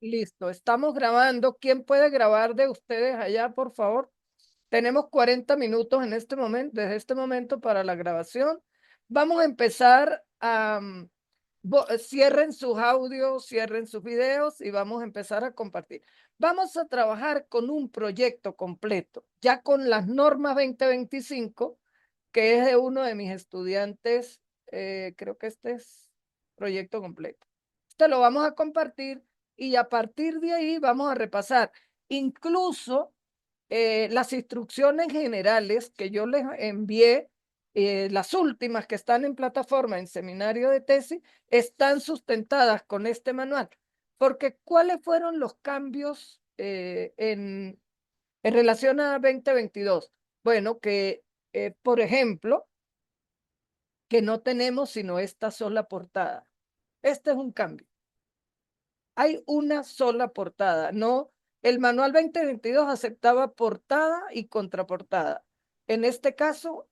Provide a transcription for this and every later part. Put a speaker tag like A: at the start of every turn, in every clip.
A: Listo, estamos grabando. ¿Quién puede grabar de ustedes allá, por favor? Tenemos 40 minutos en este momento, desde este momento para la grabación. Vamos a empezar a... cierren sus audios, cierren sus videos y vamos a empezar a compartir. Vamos a trabajar con un proyecto completo, ya con las normas 2025, que es de uno de mis estudiantes. Creo que este es proyecto completo. Este lo vamos a compartir y a partir de ahí vamos a repasar incluso las instrucciones generales que yo les envié, las últimas que están en plataforma en seminario de tesis, están sustentadas con este manual. Porque ¿cuáles fueron los cambios en relación a 2022? Bueno, que, por ejemplo, que no tenemos sino esta sola portada. Este es un cambio. Hay una sola portada, no. El manual 2022 aceptaba portada y contraportada. En este caso,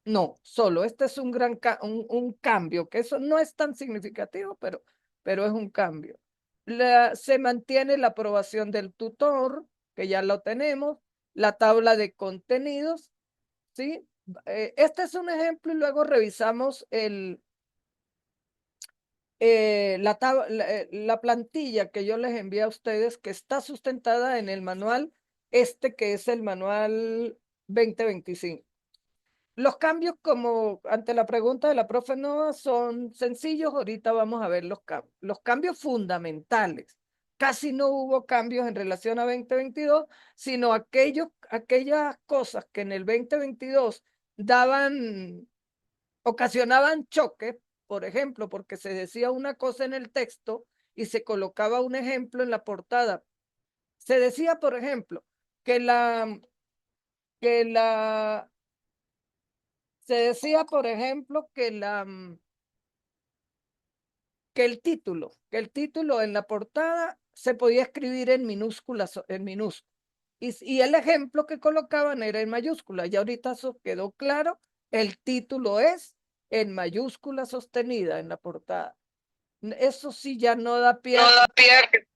A: no, solo. Este es un gran un cambio, que eso no es tan significativo, pero es un cambio. Se mantiene la aprobación del tutor, que ya lo tenemos, la tabla de contenidos, ¿sí? Este es un ejemplo y luego revisamos la plantilla que yo les envié a ustedes, que está sustentada en el manual, que es el manual 2025. Los cambios, como ante la pregunta de la profe Nova, son sencillos. Ahorita vamos a ver los cambios fundamentales. Casi no hubo cambios en relación a 2022, sino aquellas cosas que en el 2022 ocasionaban choques, por ejemplo, porque se decía una cosa en el texto y se colocaba un ejemplo en la portada. Se decía, por ejemplo, que que la, se decía, por ejemplo, que el título en la portada se podía escribir en minúsculas, en minúsculas. Y el ejemplo que colocaban era en mayúscula. Y ahorita eso quedó claro. El título es en mayúscula sostenida en la portada. Eso sí ya no da pie.
B: No
A: a
B: da
A: que-
B: pie a que...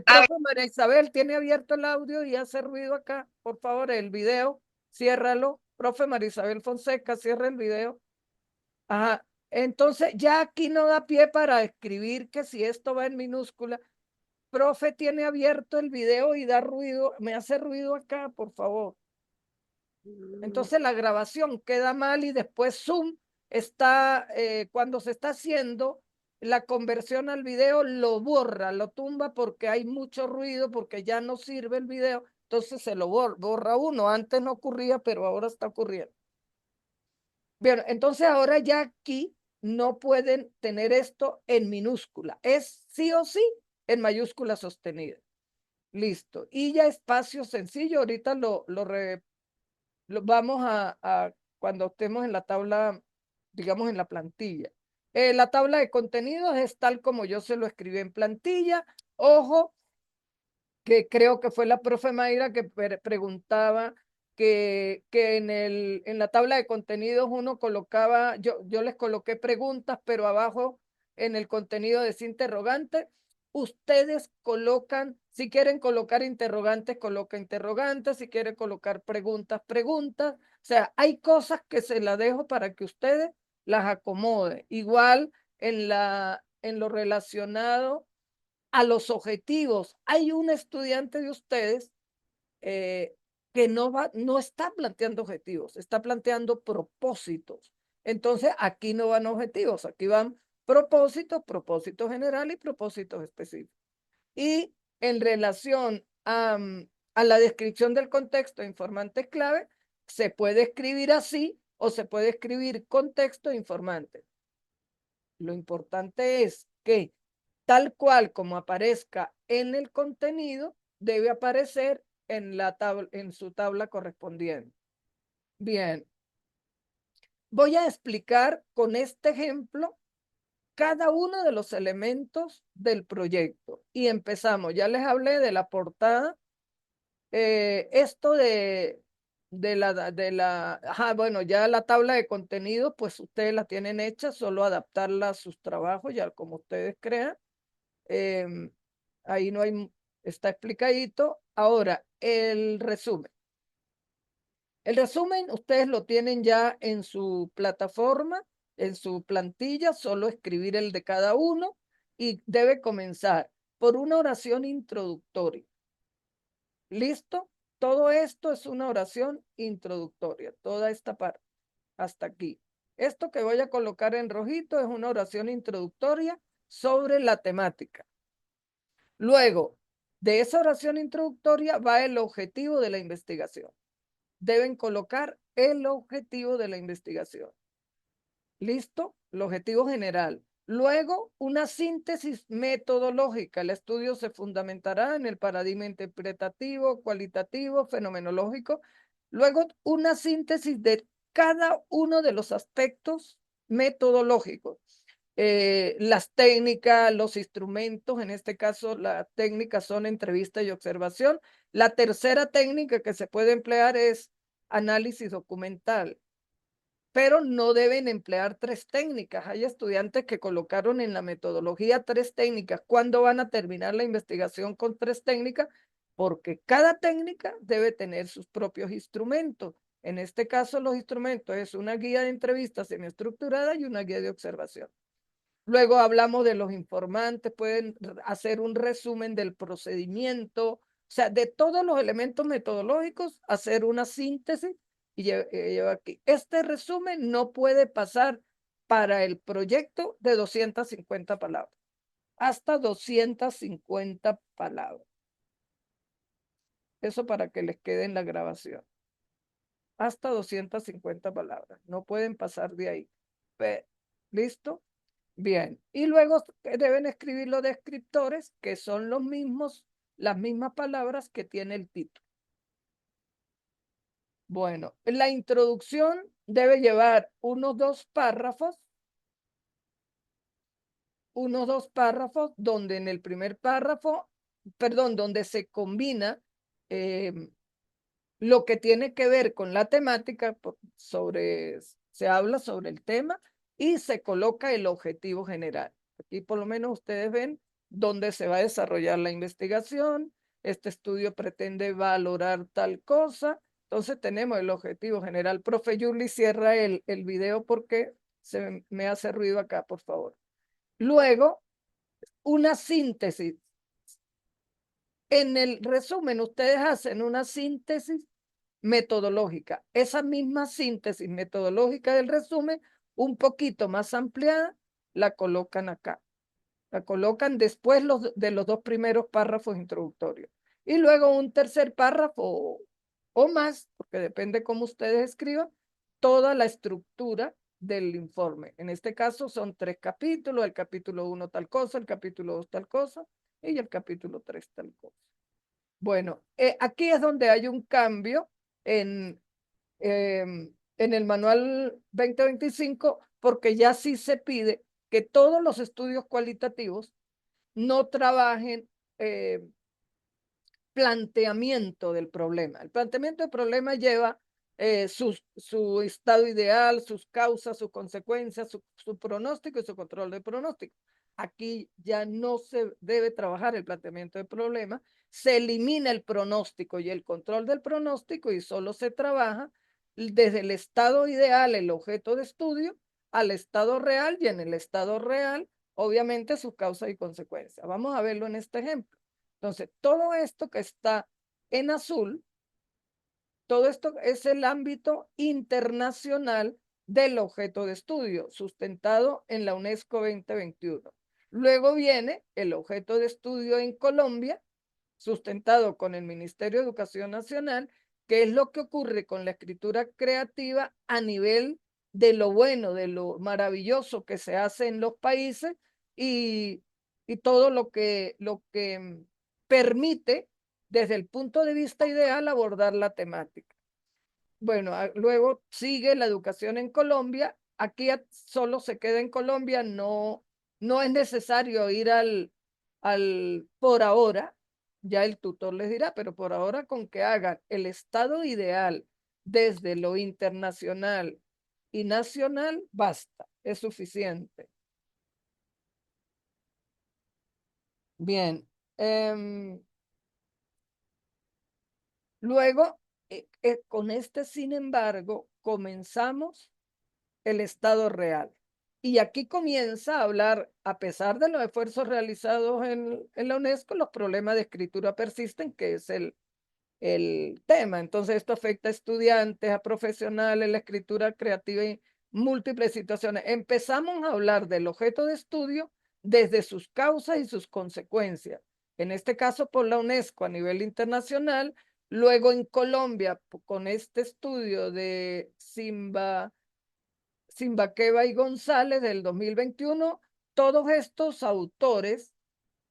A: Profe María Isabel, tiene abierto el audio y hace ruido acá. Por favor, el video, ciérralo. Profe María Isabel Fonseca, cierra el video. Ajá. Entonces, ya aquí no da pie para escribir que si esto va en minúscula. Profe, tiene abierto el video y da ruido, me hace ruido acá, por favor. Entonces la grabación queda mal y después Zoom está, cuando se está haciendo la conversión al video, lo borra, lo tumba porque hay mucho ruido, porque ya no sirve el video, entonces se lo borra uno. Antes no ocurría, pero ahora está ocurriendo. Bien, entonces ahora ya aquí no pueden tener esto en minúscula, es sí o sí en mayúscula sostenida. Listo. Y ya espacio sencillo, ahorita lo vamos cuando estemos en la tabla, digamos en la plantilla. La tabla de contenidos es tal como yo se lo escribí en plantilla. Ojo, que creo que fue la profe Mayra que preguntaba que en la tabla de contenidos uno colocaba, yo les coloqué preguntas, pero abajo en el contenido decía interrogante. Ustedes colocan, si quieren colocar interrogantes, coloca interrogantes, si quieren colocar preguntas, preguntas. O sea, hay cosas que se las dejo para que ustedes las acomoden. Igual en lo relacionado a los objetivos. Hay un estudiante de ustedes eh, que no está planteando objetivos, está planteando propósitos. Entonces, aquí no van objetivos, aquí van propósitos, propósitos generales y propósitos específicos. Y en relación a la descripción del contexto de informantes clave, se puede escribir así o se puede escribir contexto informante. Lo importante es que tal cual como aparezca en el contenido, debe aparecer en su tabla correspondiente. Bien, voy a explicar con este ejemplo cada uno de los elementos del proyecto. Y empezamos. Ya les hablé de la portada. Esto bueno, ya la tabla de contenido, pues ustedes la tienen hecha, solo adaptarla a sus trabajos, ya como ustedes crean. Ahí no hay, está explicadito. Ahora, el resumen. El resumen ustedes lo tienen ya en su plataforma, en su plantilla, solo escribir el de cada uno y debe comenzar por una oración introductoria. ¿Listo? Todo esto es una oración introductoria, toda esta parte, hasta aquí. Esto que voy a colocar en rojito es una oración introductoria sobre la temática. Luego, de esa oración introductoria va el objetivo de la investigación. Deben colocar el objetivo de la investigación. ¿Listo? El objetivo general. Luego, una síntesis metodológica. El estudio se fundamentará en el paradigma interpretativo, cualitativo, fenomenológico. Luego, una síntesis de cada uno de los aspectos metodológicos. Las técnicas, los instrumentos, en este caso las técnicas son entrevista y observación. La tercera técnica que se puede emplear es análisis documental, pero no deben emplear tres técnicas. Hay estudiantes que colocaron en la metodología tres técnicas. ¿Cuándo van a terminar la investigación con tres técnicas? Porque cada técnica debe tener sus propios instrumentos. En este caso, los instrumentos es una guía de entrevistas semiestructurada y una guía de observación. Luego hablamos de los informantes, pueden hacer un resumen del procedimiento, o sea, de todos los elementos metodológicos, hacer una síntesis y lleva aquí. Este resumen no puede pasar para el proyecto de 250 palabras, hasta 250 palabras. Eso para que les quede en la grabación. Hasta 250 palabras, no pueden pasar de ahí. ¿Listo? Bien, y luego deben escribir los descriptores, que son los mismos, las mismas palabras que tiene el título. Bueno, la introducción debe llevar unos dos párrafos donde en el primer párrafo, perdón, donde se combina lo que tiene que ver con la temática, se habla sobre el tema y se coloca el objetivo general. Aquí por lo menos ustedes ven dónde se va a desarrollar la investigación. Este estudio pretende valorar tal cosa. Entonces tenemos el objetivo general. Profe Yuli, cierra el video porque se me hace ruido acá, por favor. Luego, una síntesis. En el resumen, ustedes hacen una síntesis metodológica. Esa misma síntesis metodológica del resumen, un poquito más ampliada, la colocan acá. La colocan después de los dos primeros párrafos introductorios. Y luego un tercer párrafo o más, porque depende cómo ustedes escriban, toda la estructura del informe. En este caso son 3 capítulos, el capítulo 1 tal cosa, el capítulo 2 tal cosa y el capítulo 3 tal cosa. Bueno, aquí es donde hay un cambio en, en el manual 2025, porque ya sí se pide que todos los estudios cualitativos no trabajen planteamiento del problema. El planteamiento del problema lleva su estado ideal, sus causas, sus consecuencias, su pronóstico y su control de pronóstico. Aquí ya no se debe trabajar el planteamiento del problema, se elimina el pronóstico y el control del pronóstico y solo se trabaja desde el estado ideal, el objeto de estudio, al estado real y en el estado real, obviamente, sus causas y consecuencias. Vamos a verlo en este ejemplo. Entonces, todo esto que está en azul, todo esto es el ámbito internacional del objeto de estudio, sustentado en la UNESCO 2021. Luego viene el objeto de estudio en Colombia, sustentado con el Ministerio de Educación Nacional, que es lo que ocurre con la escritura creativa a nivel de lo bueno, de lo maravilloso que se hace en los países y todo lo que permite desde el punto de vista ideal abordar la temática. Bueno, luego sigue la educación en Colombia. Aquí solo se queda en Colombia, no es necesario ir por ahora, ya el tutor les dirá, pero por ahora con que hagan el estado ideal desde lo internacional y nacional, basta, es suficiente. Bien. Luego, con este, sin embargo, comenzamos el estado real. Y aquí comienza a hablar, a pesar de los esfuerzos realizados en la UNESCO, los problemas de escritura persisten, que es el tema. Entonces, esto afecta a estudiantes, a profesionales, la escritura creativa y múltiples situaciones. Empezamos a hablar del objeto de estudio desde sus causas y sus consecuencias. En este caso, por la UNESCO a nivel internacional. Luego en Colombia, con este estudio de Simbaqueva y González del 2021, todos estos autores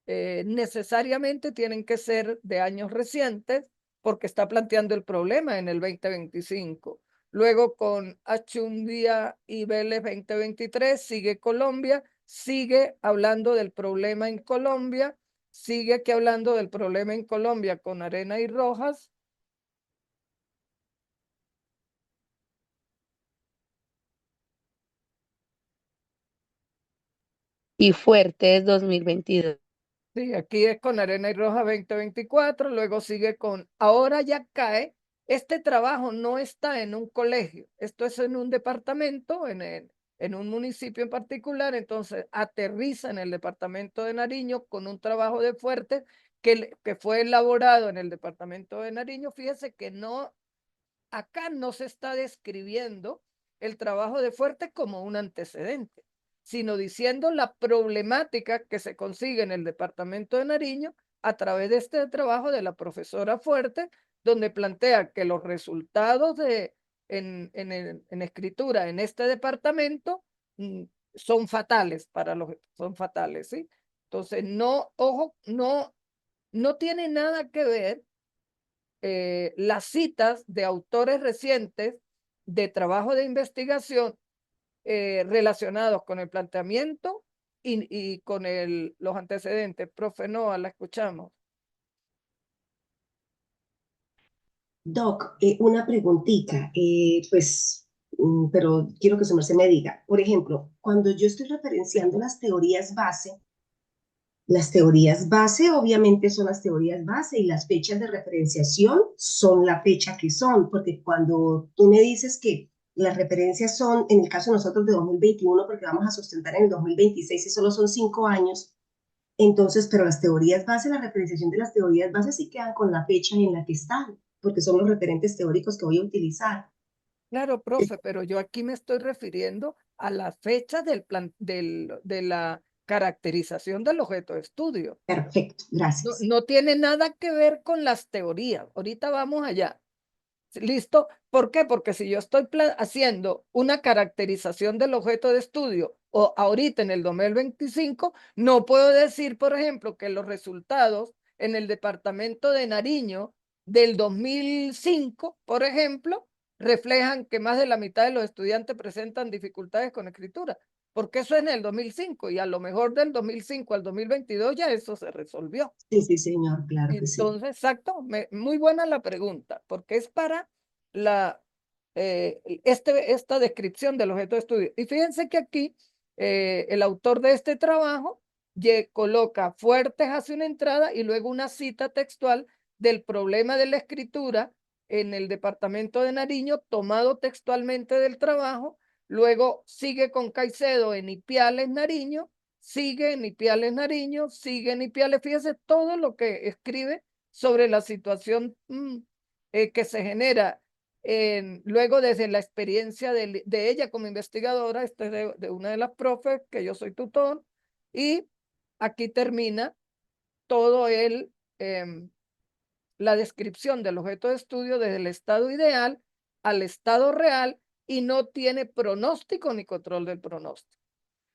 A: necesariamente tienen que ser de años recientes porque está planteando el problema en el 2025. Luego con Achundia y Vélez 2023 sigue Colombia, sigue hablando del problema en Colombia, sigue aquí hablando del problema en Colombia con Arena y Rojas.
B: Y Fuertes 2022.
A: Sí, aquí es con Arena y Roja 2024, luego sigue con Ahora ya cae. Este trabajo no está en un colegio, esto es en un departamento, en un municipio en particular, entonces aterriza en el departamento de Nariño con un trabajo de Fuerte que fue elaborado en el departamento de Nariño. Fíjese que no, acá no se está describiendo el trabajo de Fuerte como un antecedente, sino diciendo la problemática que se consigue en el departamento de Nariño a través de este trabajo de la profesora Fuerte, donde plantea que los resultados en escritura en este departamento son fatales son fatales, ¿sí? Entonces, no, ojo, no tiene nada que ver las citas de autores recientes de trabajo de investigación relacionados con el planteamiento y con los antecedentes. Profe Noa, la escuchamos.
C: Doc, una preguntita, pero quiero que se me diga. Por ejemplo, cuando yo estoy referenciando las teorías base obviamente son las teorías base y las fechas de referenciación son la fecha que son, porque cuando tú me dices que las referencias son, en el caso de nosotros, de 2021, porque vamos a sustentar en el 2026 y solo son 5 años, entonces, pero las teorías base, la referenciación de las teorías base sí quedan con la fecha en la que están, porque son los referentes teóricos que voy a utilizar.
A: Claro, profe, pero yo aquí me estoy refiriendo a la fecha de la caracterización del objeto de estudio.
C: Perfecto,
A: No,
C: gracias.
A: no tiene nada que ver con las teorías. Ahorita vamos allá. ¿Listo? ¿Por qué? Porque si yo estoy haciendo una caracterización del objeto de estudio o ahorita en el 2025, no puedo decir, por ejemplo, que los resultados en el departamento de Nariño del 2005, por ejemplo, reflejan que más de la mitad de los estudiantes presentan dificultades con escritura, porque eso es en el 2005 y a lo mejor del 2005 al 2022 ya eso se resolvió.
C: Sí, sí, señor, claro que sí.
A: Entonces, exacto, muy buena la pregunta, porque es para la, esta descripción del objeto de estudio. Y fíjense que aquí el autor de este trabajo coloca Fuertes hace una entrada y luego una cita textual del problema de la escritura en el departamento de Nariño, tomado textualmente del trabajo. Luego sigue con Caicedo en Ipiales, Nariño, sigue en Ipiales Nariño, sigue en Ipiales, fíjese todo lo que escribe sobre la situación que se genera luego desde la experiencia de ella como investigadora, de una de las profes, que yo soy tutor, y aquí termina todo la descripción del objeto de estudio desde el estado ideal al estado real y no tiene pronóstico ni control del pronóstico.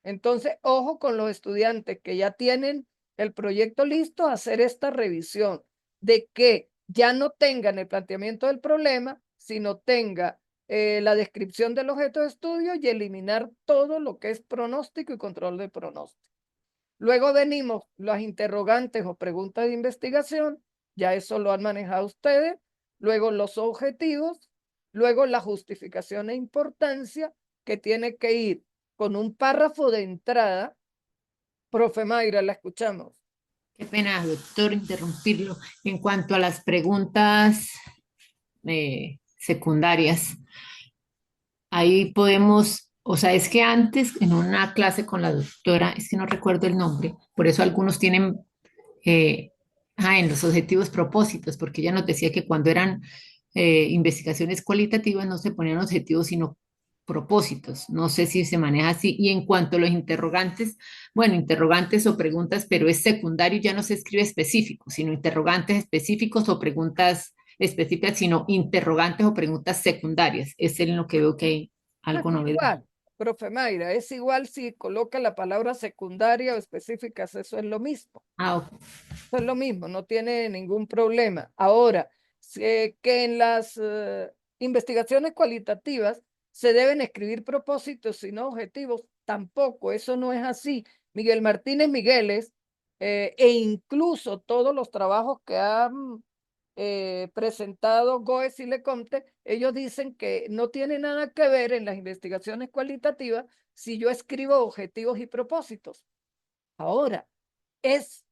A: Entonces, ojo con los estudiantes que ya tienen el proyecto listo, a hacer esta revisión de que ya no tengan el planteamiento del problema, sino tenga la descripción del objeto de estudio y eliminar todo lo que es pronóstico y control de pronóstico. Luego venimos las interrogantes o preguntas de investigación, ya eso lo han manejado ustedes. Luego los objetivos, luego la justificación e importancia, que tiene que ir con un párrafo de entrada. Profe Mayra, la escuchamos.
D: Qué pena, doctor, interrumpirlo. En cuanto a las preguntas secundarias, ahí podemos, o sea, es que antes en una clase con la doctora, es que no recuerdo el nombre, por eso algunos tienen en los objetivos propósitos, porque ella nos decía que cuando eran investigaciones cualitativas no se ponían objetivos, sino propósitos. No sé si se maneja así. Y en cuanto a los interrogantes, bueno, interrogantes o preguntas, pero es secundario, ya no se escribe específico, sino interrogantes específicos o preguntas específicas, sino interrogantes o preguntas secundarias. Es en lo que veo que hay algo novedoso.
A: Igual, profe Mayra, es igual si coloca la palabra secundaria o específicas, eso es lo mismo.
D: Ok.
A: Eso es lo mismo, no tiene ningún problema. Ahora, que en las investigaciones cualitativas se deben escribir propósitos y no objetivos, tampoco, eso no es así. Miguel Martínez Migueles e incluso todos los trabajos que han presentado Goes y Lecomte, ellos dicen que no tiene nada que ver en las investigaciones cualitativas si yo escribo objetivos y propósitos. Ahora,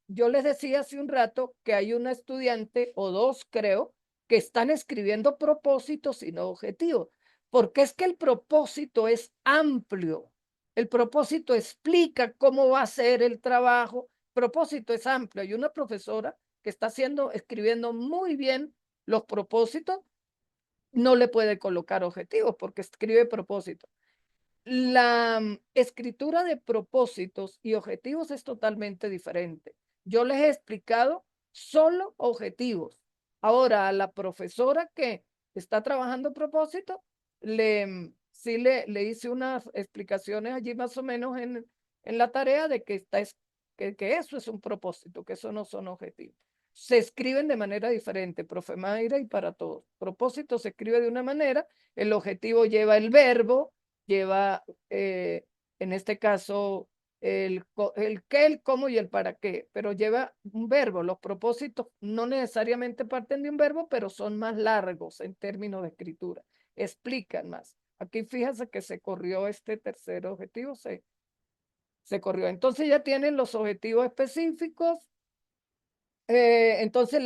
A: yo les decía hace un rato que hay una estudiante o dos, creo, que están escribiendo propósitos y no objetivos, porque es que el propósito es amplio. El propósito explica cómo va a ser el trabajo. Propósito es amplio. Hay una profesora que está escribiendo muy bien los propósitos, no le puede colocar objetivos porque escribe propósitos. La escritura de propósitos y objetivos es totalmente diferente. Yo les he explicado solo objetivos. Ahora, a la profesora que está trabajando propósito, sí le hice unas explicaciones allí más o menos en la tarea de que eso es un propósito, que eso no son objetivos. Se escriben de manera diferente, profe Mayra, y para todos. Propósito se escribe de una manera, el objetivo lleva el verbo, lleva, en este caso, el qué, el cómo y el para qué, pero lleva un verbo. Los propósitos no necesariamente parten de un verbo, pero son más largos en términos de escritura, explican más. Aquí fíjense que se corrió este tercer objetivo, se corrió. Entonces ya tienen los objetivos específicos. Entonces,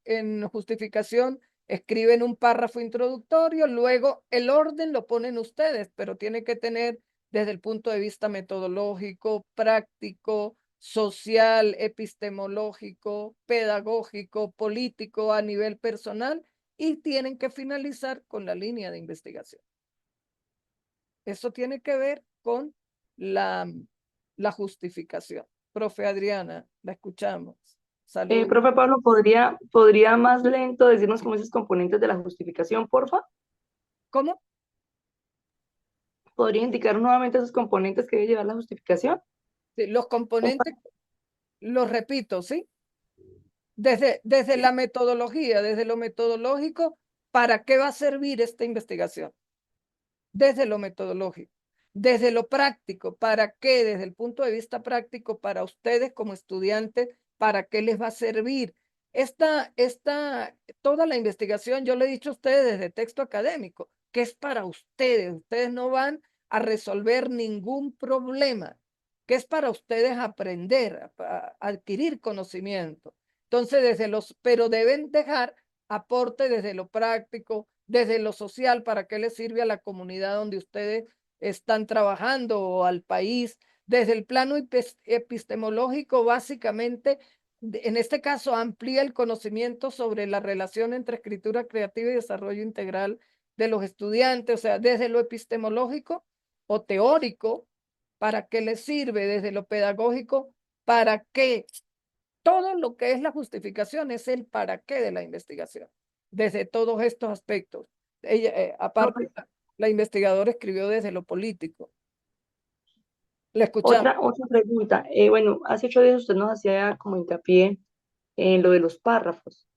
A: en justificación escriben un párrafo introductorio, luego el orden lo ponen ustedes, pero tiene que tener desde el punto de vista metodológico, práctico, social, epistemológico, pedagógico, político, a nivel personal, y tienen que finalizar con la línea de investigación. Eso tiene que ver con la, la justificación. Profe Adriana, la escuchamos. Saludos.
E: Profe Pablo, ¿podría más lento decirnos cómo esos componentes de la justificación, porfa?
A: ¿Cómo?
E: ¿Podría indicar nuevamente esos componentes que debe llevar la justificación?
A: Sí, los componentes, los repito, ¿sí? Desde la metodología, desde lo metodológico, ¿para qué va a servir esta investigación? Desde lo metodológico. Desde lo práctico, ¿para qué? Desde el punto de vista práctico, para ustedes como estudiantes, ¿para qué les va a servir? Toda la investigación, yo le he dicho a ustedes desde texto académico, que es para ustedes. Ustedes no van a resolver ningún problema, que es para ustedes aprender, adquirir conocimiento. Entonces, pero deben dejar aporte desde lo práctico, desde lo social, para qué les sirve a la comunidad donde ustedes están trabajando o al país. Desde el plano epistemológico, básicamente, en este caso, amplía el conocimiento sobre la relación entre escritura creativa y desarrollo integral de los estudiantes, o sea, desde lo epistemológico o teórico, ¿para qué les sirve? Desde lo pedagógico, ¿para qué? Todo lo que es la justificación es el para qué de la investigación, desde todos estos aspectos. Ella, aparte, la investigadora escribió desde lo político. La escuchamos.
E: Otra pregunta. Bueno, hace 8 días usted nos hacía como hincapié en lo de los párrafos.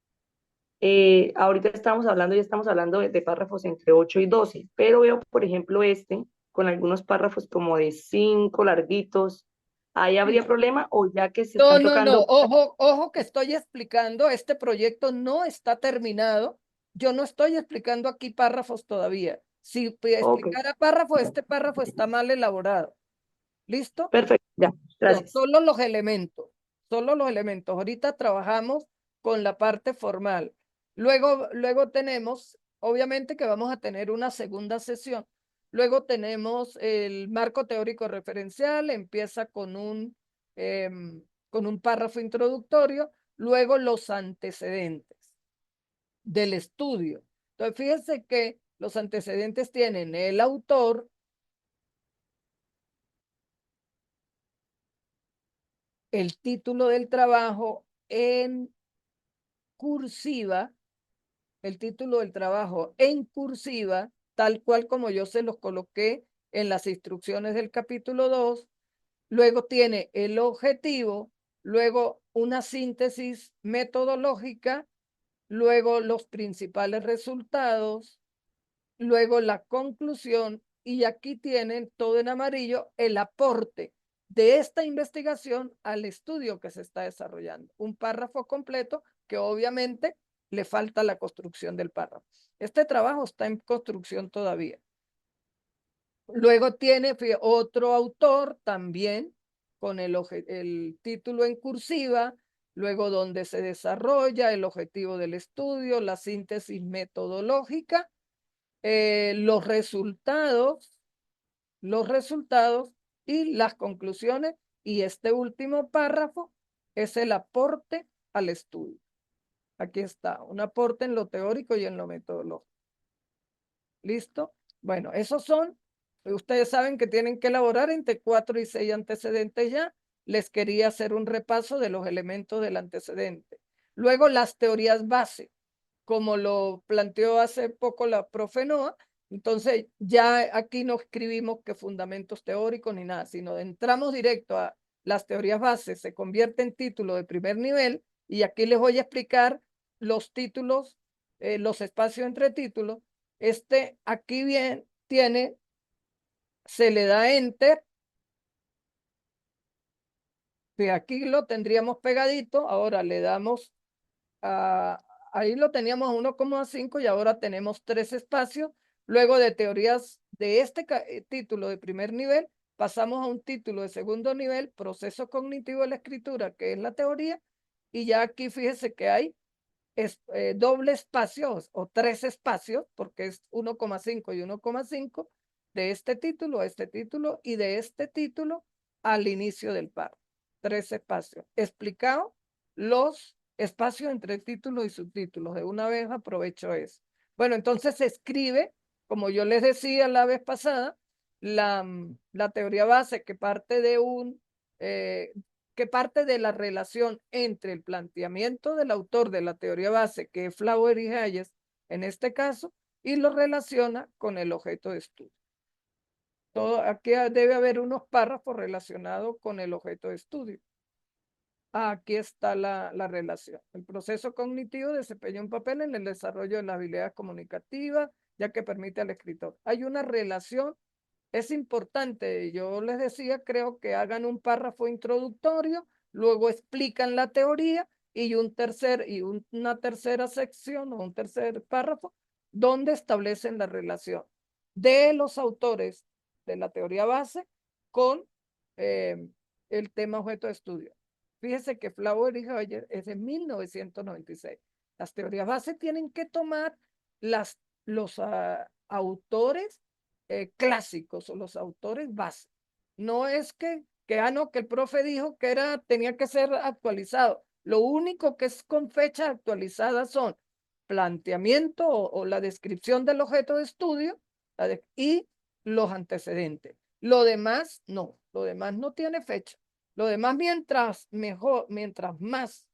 E: Ahorita ya estamos hablando de párrafos entre 8 y 12, pero veo, por ejemplo, con algunos párrafos como de 5 larguitos. ¿Ahí habría problema o ya que se están
A: No,
E: tocando?
A: ojo que estoy explicando, este proyecto no está terminado. Yo no estoy explicando aquí párrafos todavía. Si
E: Ok,
A: explicara párrafo, este párrafo está mal elaborado. ¿Listo?
E: perfecto, ya,
A: No,
E: gracias.
A: solo los elementos. solo los elementos. Ahorita trabajamos con la parte formal. Luego tenemos, obviamente que vamos a tener una segunda sesión. Luego tenemos el marco teórico referencial, empieza con un párrafo introductorio, luego los antecedentes del estudio. Entonces, fíjense que los antecedentes tienen el autor, el título del trabajo en cursiva, el título del trabajo en cursiva, tal cual como yo se los coloqué en las instrucciones del capítulo 2. Luego tiene el objetivo, luego una síntesis metodológica, luego los principales resultados, luego la conclusión, y aquí tienen todo en amarillo el aporte de esta investigación al estudio que se está desarrollando. Un párrafo completo que obviamente le falta la construcción del párrafo. Este trabajo está en construcción todavía. Luego tiene otro autor también con el título en cursiva, luego donde se desarrolla el objetivo del estudio, la síntesis metodológica, los resultados y las conclusiones, y este último párrafo es el aporte al estudio. Aquí está, un aporte en lo teórico y en lo metodológico. ¿Listo? Bueno, esos son, ustedes saben que tienen que elaborar entre 4 y 6 antecedentes ya. Les quería hacer un repaso de los elementos del antecedente. Luego las teorías base, como lo planteó hace poco la profe Noa. Entonces ya aquí no escribimos que fundamentos teóricos ni nada, sino entramos directo a las teorías bases, se convierte en título de primer nivel, y aquí les voy a explicar los títulos, los espacios entre títulos. Aquí bien tiene, se le da enter, que aquí lo tendríamos pegadito, ahora le damos ahí lo teníamos a 1,5 y ahora tenemos 3 espacios. Luego de teorías de este título de primer nivel, pasamos a un título de segundo nivel, proceso cognitivo de la escritura, que es la teoría, y ya aquí fíjese que hay doble espacios o 3 espacios, porque es 1,5 y 1,5, de este título a este título y de este título al inicio del párrafo. 3 espacios. Explicado los espacios entre títulos y subtítulos. De una vez aprovecho eso. Bueno, entonces se escribe, como yo les decía la vez pasada, la teoría base que parte de la relación entre el planteamiento del autor de la teoría base, que es Flower y Hayes en este caso, y lo relaciona con el objeto de estudio. Aquí debe haber unos párrafos relacionados con el objeto de estudio. Aquí está la relación. El proceso cognitivo desempeña un papel en el desarrollo de las habilidades comunicativas, ya que permite al escritor. Hay una relación, es importante. Yo les decía, creo que hagan un párrafo introductorio, luego explican la teoría y una tercera sección o un tercer párrafo donde establecen la relación de los autores de la teoría base con el tema objeto de estudio. Fíjese que Flower y Hoyer es de 1996. Las teorías base tienen que tomar los autores clásicos o los autores base. No es que el profe dijo que tenía que ser actualizado. Lo único que es con fecha actualizada son planteamiento o la descripción del objeto de estudio y los antecedentes. Lo demás no tiene fecha. Lo demás, mientras más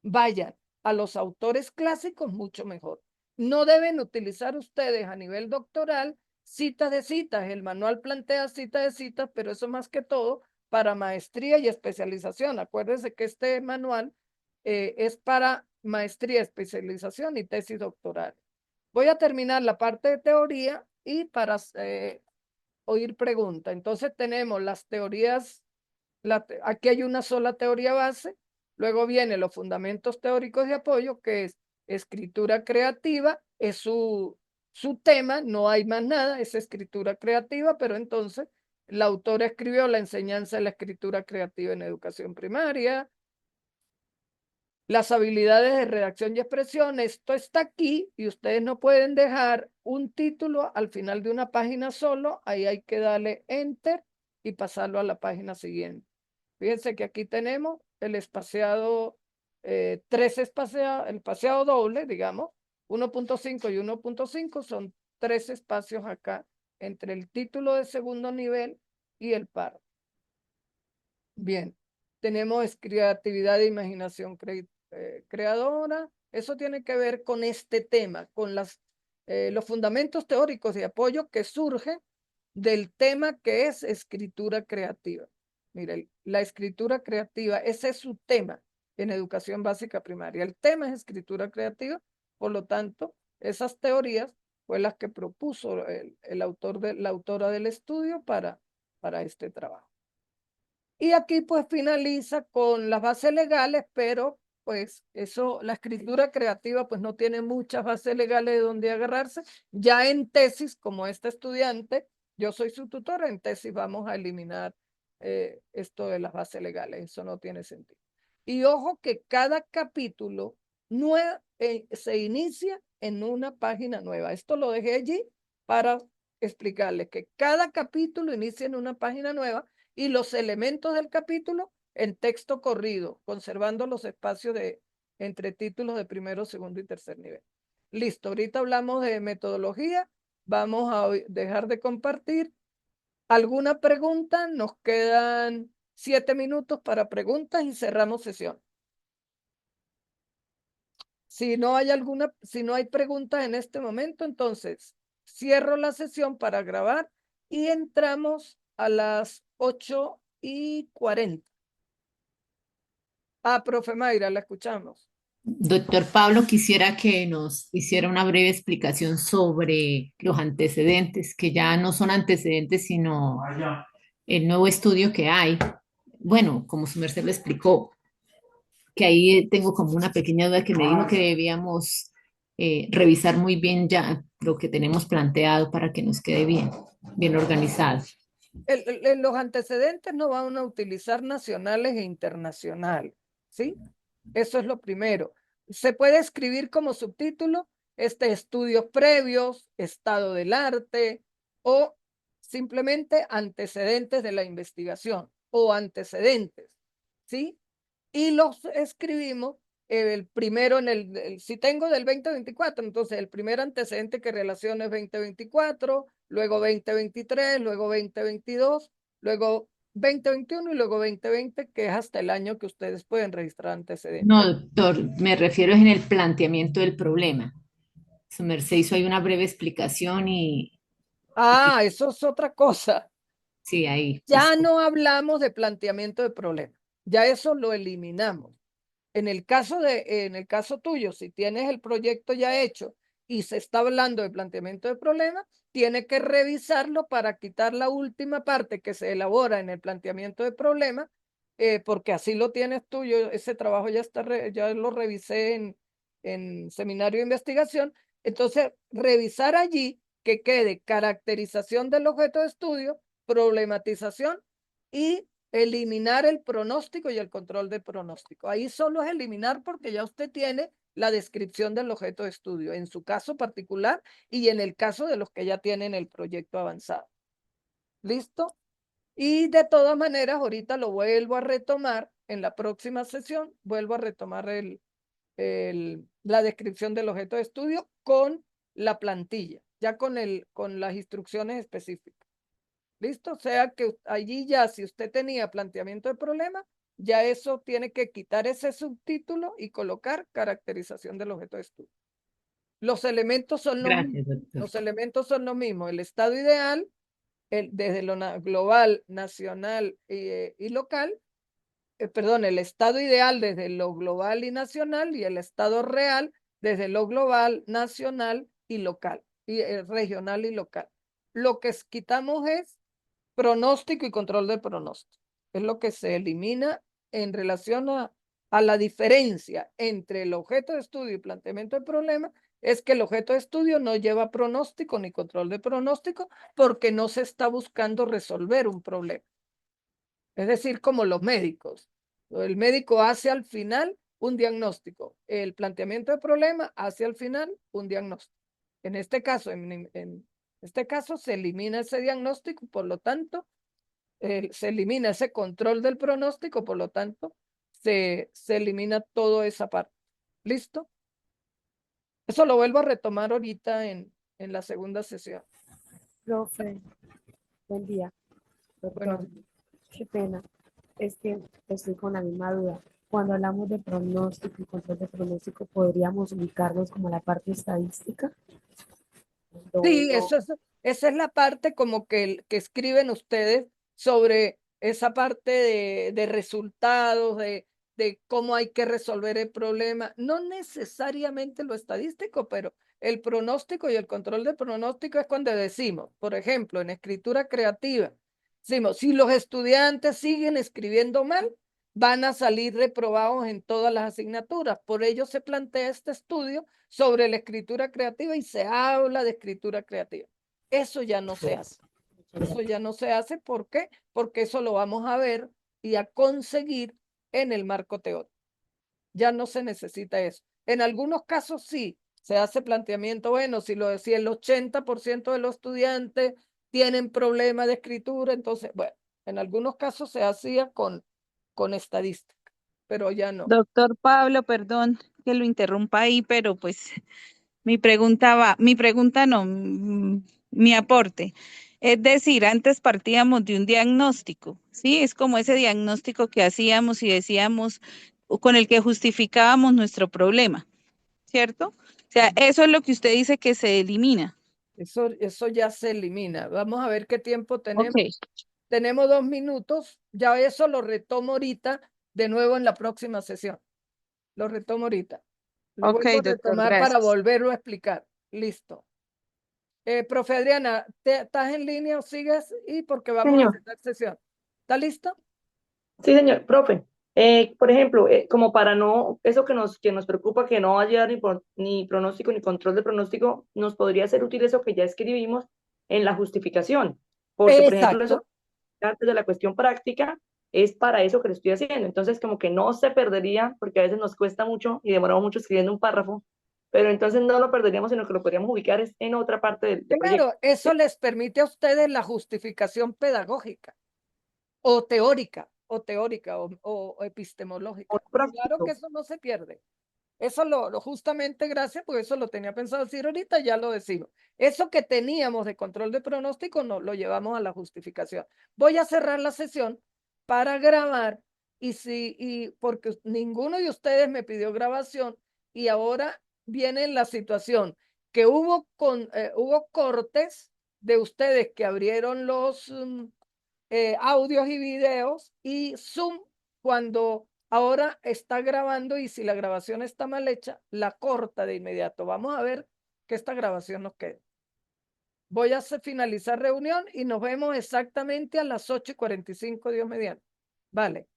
A: vayan a los autores clásicos, mucho mejor. No deben utilizar ustedes a nivel doctoral citas de citas. El manual plantea citas de citas, pero eso más que todo para maestría y especialización. Acuérdense que este manual es para maestría, especialización y tesis doctoral. Voy a terminar la parte de teoría y para oír preguntas. Entonces tenemos las teorías. Aquí hay una sola teoría base, luego vienen los fundamentos teóricos de apoyo, que es escritura creativa, es su tema, no hay más nada, es escritura creativa, pero entonces la autora escribió la enseñanza de la escritura creativa en educación primaria, Las habilidades de redacción y expresión, esto está aquí y ustedes no pueden dejar un título al final de una página solo, ahí hay que darle enter y pasarlo a la página siguiente. Fíjense que aquí tenemos el espaciado, el espaciado doble, digamos, 1.5 y 1.5 son 3 espacios acá entre el título de segundo nivel y el párrafo. Bien, tenemos creatividad e imaginación creadora. Eso tiene que ver con este tema, con los fundamentos teóricos de apoyo que surgen del tema que es escritura creativa. Miren, la escritura creativa, ese es su tema en educación básica primaria. El tema es escritura creativa, por lo tanto, esas teorías fue las que propuso la autora del estudio para este trabajo. Y aquí pues finaliza con las bases legales, pero pues eso, la escritura creativa pues no tiene muchas bases legales de donde agarrarse. Ya en tesis, como esta estudiante, yo soy su tutora, en tesis vamos a eliminar esto de las bases legales, eso no tiene sentido. Y ojo que cada capítulo se inicia en una página nueva. Esto lo dejé allí para explicarles que cada capítulo inicia en una página nueva y los elementos del capítulo en texto corrido, conservando los espacios entre títulos de primero, segundo y tercer nivel. Listo, ahorita hablamos de metodología, vamos a dejar de compartir. ¿Alguna pregunta? Nos quedan 7 minutos para preguntas y cerramos sesión. Si no hay preguntas en este momento, entonces cierro la sesión para grabar y entramos a las 8:40. Profe Mayra, la escuchamos.
D: Doctor Pablo, quisiera que nos hiciera una breve explicación sobre los antecedentes, que ya no son antecedentes, sino el nuevo estudio que hay. Bueno, como su merced lo explicó, que ahí tengo como una pequeña duda que me dijo que debíamos revisar muy bien ya lo que tenemos planteado para que nos quede bien organizado.
A: Los antecedentes no van a utilizar nacionales e internacionales, ¿sí? Eso es lo primero. Se puede escribir como subtítulo estudios previos, estado del arte o simplemente antecedentes de la investigación o antecedentes, ¿sí? Y los escribimos el primero si tengo del 2024, entonces el primer antecedente que relaciona es 2024, luego 2023, luego 2022, luego 2021 y luego 2020, que es hasta el año que ustedes pueden registrar antecedentes.
D: No, doctor, me refiero en el planteamiento del problema. Su merced hizo ahí una breve explicación y
A: Eso es otra cosa.
D: sí, ahí.
A: Ya no hablamos de planteamiento de problema. Ya eso lo eliminamos. En el caso tuyo, si tienes el proyecto ya hecho y se está hablando de planteamiento de problema, tiene que revisarlo para quitar la última parte que se elabora en el planteamiento de problema, porque así lo tienes tú. Ese trabajo ya lo revisé en seminario de investigación. Entonces, revisar allí que quede caracterización del objeto de estudio, problematización y eliminar el pronóstico y el control del pronóstico. Ahí solo es eliminar porque ya usted tiene la descripción del objeto de estudio, en su caso particular y en el caso de los que ya tienen el proyecto avanzado. ¿Listo? Y de todas maneras, ahorita lo vuelvo a retomar en la próxima sesión, vuelvo a retomar la descripción del objeto de estudio con la plantilla, ya con las instrucciones específicas. ¿Listo? O sea que allí ya, si usted tenía planteamiento de problema, ya eso tiene que quitar ese subtítulo y colocar caracterización del objeto de estudio. Los elementos son los mismos.
D: Gracias, doctor.
A: Los elementos son los mismos. El estado ideal, desde lo global, nacional y local, perdón, el estado ideal desde lo global y nacional y el estado real desde lo global, nacional y local, y regional y local. Lo que quitamos es pronóstico y control de pronóstico. Es lo que se elimina en relación a la diferencia entre el objeto de estudio y planteamiento de problema, es que el objeto de estudio no lleva pronóstico ni control de pronóstico porque no se está buscando resolver un problema. Es decir, como los médicos. El médico hace al final un diagnóstico. El planteamiento de problema hacia el final un diagnóstico. En este caso, en este caso se elimina ese diagnóstico, por lo tanto, se elimina ese control del pronóstico, por lo tanto, se elimina toda esa parte. ¿Listo? Eso lo vuelvo a retomar ahorita en la segunda sesión.
F: Profe, buen día.
A: Bueno,
F: Doctor, qué pena. Es que estoy con la misma duda. Cuando hablamos de pronóstico y control de pronóstico, ¿podríamos ubicarlos como la parte estadística?
A: sí, esa es la parte como que escriben ustedes sobre esa parte de resultados, de cómo hay que resolver el problema. No necesariamente lo estadístico, pero el pronóstico y el control del pronóstico es cuando decimos, por ejemplo, en escritura creativa, decimos, si los estudiantes siguen escribiendo mal, van a salir reprobados en todas las asignaturas. Por ello se plantea este estudio sobre la escritura creativa y se habla de escritura creativa. Eso ya no se hace. Eso ya no se hace. ¿Por qué? Porque eso lo vamos a ver y a conseguir en el marco teórico. Ya no se necesita eso. En algunos casos sí, se hace planteamiento, bueno, si el 80% de los estudiantes tienen problemas de escritura, entonces, bueno, en algunos casos se hacía con estadística, pero ya no.
G: Doctor Pablo, perdón que lo interrumpa ahí, pero pues mi pregunta no, mi aporte. Es decir, antes partíamos de un diagnóstico, ¿sí? Es como ese diagnóstico que hacíamos y decíamos, o con el que justificábamos nuestro problema, ¿cierto? O sea, eso es lo que usted dice que se elimina.
A: Eso ya se elimina. Vamos a ver qué tiempo tenemos.
G: Ok,
A: Tenemos 2 minutos. Ya eso lo retomo ahorita de nuevo en la próxima sesión. Lo retomo ahorita. Lo
G: ok,
A: vuelvo a
G: doctor,
A: retomar para
G: gracias.
A: volverlo a explicar. Listo. Profe Adriana, ¿estás en línea o sigues? Y porque vamos a
E: Señor.
A: hacer sesión. ¿Está listo?
E: Sí, señor, profe. Por ejemplo, como para no, eso que nos preocupa, que no va a llegar ni pronóstico ni control de pronóstico, nos podría ser útil eso que ya escribimos en la justificación. Porque, por ejemplo, eso
A: Exacto.
E: antes de la cuestión práctica es para eso que lo estoy haciendo. Entonces, como que no se perdería, porque a veces nos cuesta mucho y demoramos mucho escribiendo un párrafo, pero entonces no lo perderíamos, sino que lo podríamos ubicar en otra parte del proyecto.
A: Claro, eso les permite a ustedes la justificación pedagógica o teórica o epistemológica.
E: Por
A: Claro que
E: práctico.
A: eso no se pierde. Eso justamente gracias, porque eso lo tenía pensado decir ahorita, ya lo decimos. Eso que teníamos de control de pronóstico, no, lo llevamos a la justificación. Voy a cerrar la sesión para grabar y porque ninguno de ustedes me pidió grabación y ahora viene la situación que hubo cortes de ustedes que abrieron los audios y videos y Zoom cuando ahora está grabando y si la grabación está mal hecha, la corta de inmediato. Vamos a ver que esta grabación nos quede. Voy a finalizar reunión y nos vemos exactamente a las 8:45, Dios mediante. Vale.